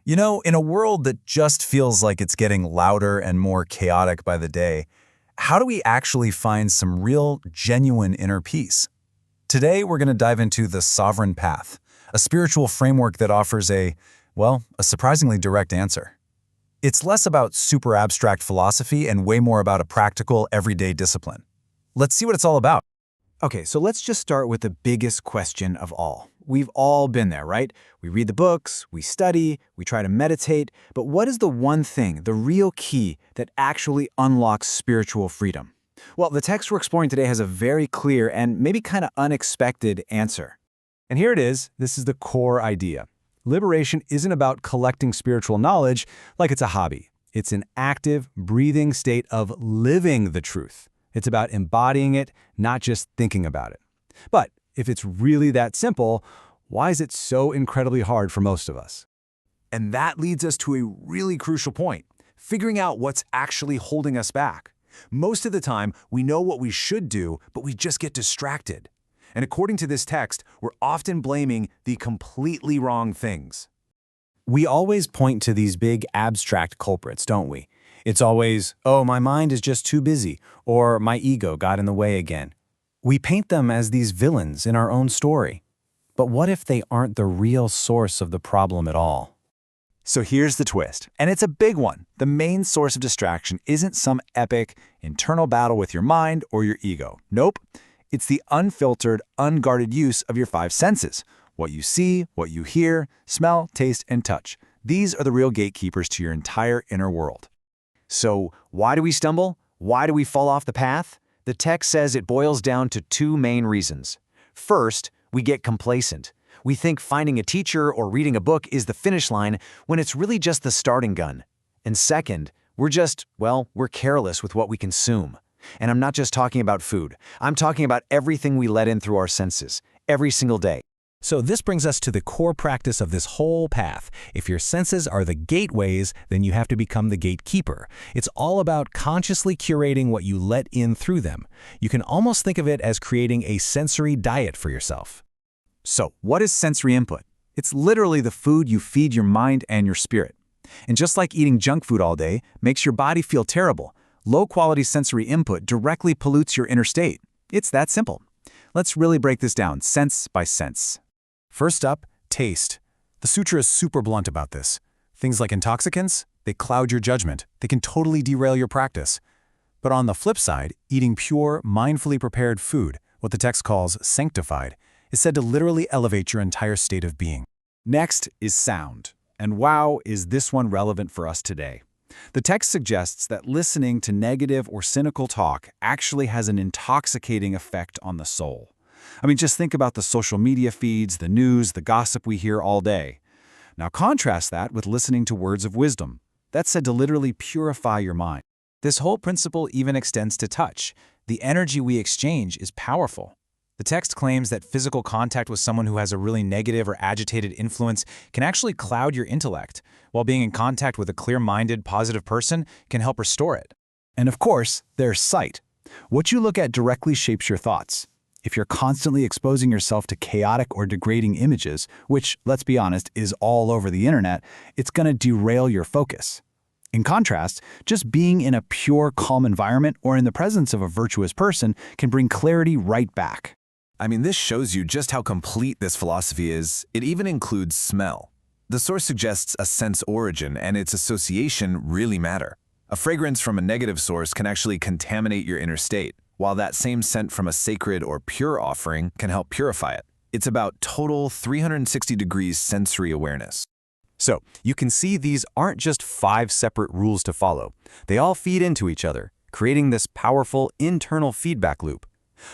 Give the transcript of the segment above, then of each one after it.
You know, in a world that just feels like it's getting louder and more chaotic by the day, how do we actually find some real, genuine inner peace? Today, we're going to dive into the Sovereign Path, a spiritual framework that offers a surprisingly direct answer. It's less about super abstract philosophy and way more about a practical, everyday discipline. Let's see what it's all about. Okay, so let's just start with the biggest question of all. We've all been there, right? We read the books, we study, we try to meditate, but what is the one thing, the real key, that actually unlocks spiritual freedom? Well, the text we're exploring today has a very clear and maybe kind of unexpected answer. And here it is. This is the core idea. Liberation isn't about collecting spiritual knowledge like it's a hobby. It's an active, breathing state of living the truth. It's about embodying it, not just thinking about it. But if it's really that simple, why is it so incredibly hard for most of us? And that leads us to a really crucial point, figuring out what's actually holding us back. Most of the time, we know what we should do, but we just get distracted. And according to this text, we're often blaming the completely wrong things. We always point to these big abstract culprits, don't we? It's always, oh, my mind is just too busy, or my ego got in the way again. We paint them as these villains in our own story. But what if they aren't the real source of the problem at all? So here's the twist, and it's a big one. The main source of distraction isn't some epic internal battle with your mind or your ego. Nope. It's the unfiltered, unguarded use of your five senses. What you see, what you hear, smell, taste, and touch. These are the real gatekeepers to your entire inner world. So why do we stumble? Why do we fall off the path? The text says it boils down to two main reasons. First, we get complacent. We think finding a teacher or reading a book is the finish line when it's really just the starting gun. And second, we're careless with what we consume. And I'm not just talking about food. I'm talking about everything we let in through our senses, every single day. So this brings us to the core practice of this whole path. If your senses are the gateways, then you have to become the gatekeeper. It's all about consciously curating what you let in through them. You can almost think of it as creating a sensory diet for yourself. So, what is sensory input? It's literally the food you feed your mind and your spirit. And just like eating junk food all day makes your body feel terrible, low-quality sensory input directly pollutes your inner state. It's that simple. Let's really break this down sense by sense. First up, taste. The sutra is super blunt about this. Things like intoxicants, they cloud your judgment. They can totally derail your practice. But on the flip side, eating pure, mindfully prepared food, what the text calls sanctified, is said to literally elevate your entire state of being. Next is sound. And wow, is this one relevant for us today. The text suggests that listening to negative or cynical talk actually has an intoxicating effect on the soul. I mean, just think about the social media feeds, the news, the gossip we hear all day. Now contrast that with listening to words of wisdom. That's said to literally purify your mind. This whole principle even extends to touch. The energy we exchange is powerful. The text claims that physical contact with someone who has a really negative or agitated influence can actually cloud your intellect, while being in contact with a clear-minded, positive person can help restore it. And of course, there's sight. What you look at directly shapes your thoughts. If you're constantly exposing yourself to chaotic or degrading images, which, let's be honest, is all over the internet, it's going to derail your focus. In contrast, just being in a pure, calm environment or in the presence of a virtuous person can bring clarity right back. I mean, this shows you just how complete this philosophy is. It even includes smell. The source suggests a sense origin, and its association really matter. A fragrance from a negative source can actually contaminate your inner state, while that same scent from a sacred or pure offering can help purify it. It's about total 360 degrees sensory awareness. So, you can see these aren't just 5 separate rules to follow. They all feed into each other, creating this powerful internal feedback loop.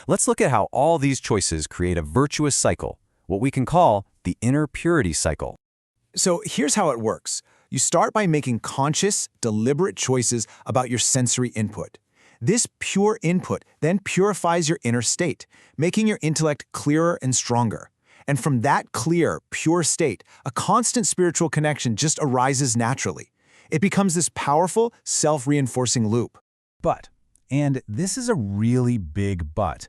Let's look at how all these choices create a virtuous cycle, what we can call the inner purity cycle. So here's how it works. You start by making conscious, deliberate choices about your sensory input. This pure input then purifies your inner state, making your intellect clearer and stronger. And from that clear, pure state, a constant spiritual connection just arises naturally. It becomes this powerful, self-reinforcing loop. But, and this is a really big but,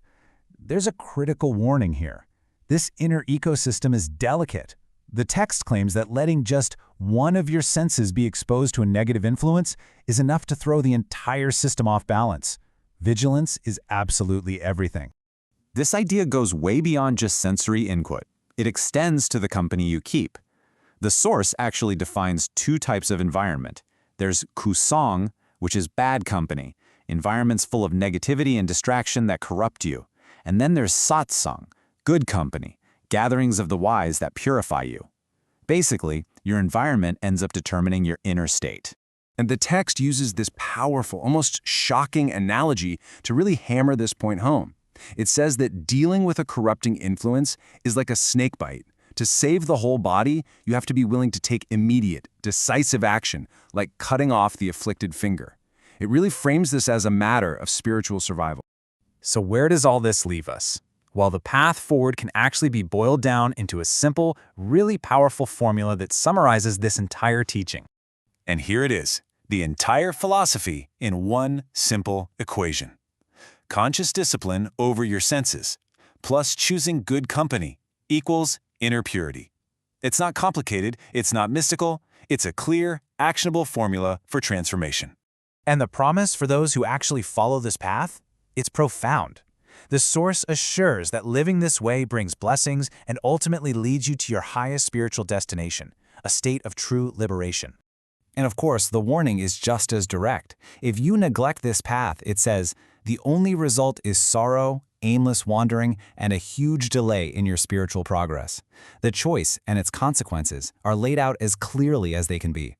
there's a critical warning here. This inner ecosystem is delicate. The text claims that letting just one of your senses be exposed to a negative influence is enough to throw the entire system off balance. Vigilance is absolutely everything. This idea goes way beyond just sensory input. It extends to the company you keep. The source actually defines two types of environment. There's kusong, which is bad company, environments full of negativity and distraction that corrupt you. And then there's satsang, good company, gatherings of the wise that purify you. Basically, your environment ends up determining your inner state. And the text uses this powerful, almost shocking analogy to really hammer this point home. It says that dealing with a corrupting influence is like a snake bite. To save the whole body, you have to be willing to take immediate, decisive action, like cutting off the afflicted finger. It really frames this as a matter of spiritual survival. So where does all this leave us? Well, the path forward can actually be boiled down into a simple, really powerful formula that summarizes this entire teaching. And here it is, the entire philosophy in one simple equation. Conscious discipline over your senses, plus choosing good company, equals inner purity. It's not complicated, it's not mystical, it's a clear, actionable formula for transformation. And the promise for those who actually follow this path? It's profound. The source assures that living this way brings blessings and ultimately leads you to your highest spiritual destination, a state of true liberation. And of course, the warning is just as direct. If you neglect this path, it says, the only result is sorrow, aimless wandering, and a huge delay in your spiritual progress. The choice and its consequences are laid out as clearly as they can be.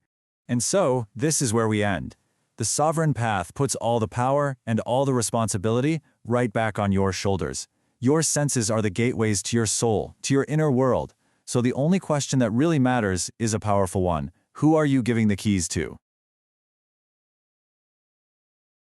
And so, this is where we end. The sovereign path puts all the power and all the responsibility right back on your shoulders. Your senses are the gateways to your soul, to your inner world. So the only question that really matters is a powerful one. Who are you giving the keys to?